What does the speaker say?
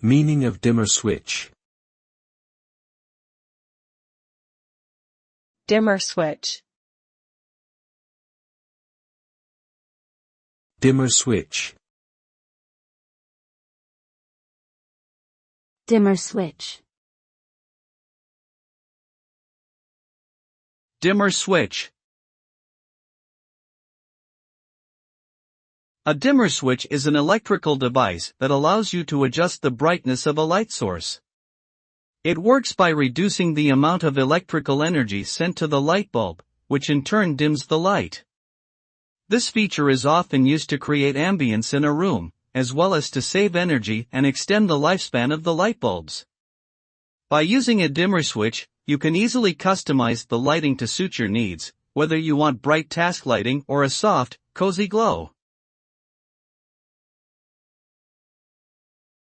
Meaning of dimmer switch. Dimmer switch. Dimmer switch. Dimmer switch. Dimmer switch. A dimmer switch is an electrical device that allows you to adjust the brightness of a light source. It works by reducing the amount of electrical energy sent to the light bulb, which in turn dims the light. This feature is often used to create ambience in a room, as well as to save energy and extend the lifespan of the light bulbs. By using a dimmer switch, you can easily customize the lighting to suit your needs, whether you want bright task lighting or a soft, cozy glow.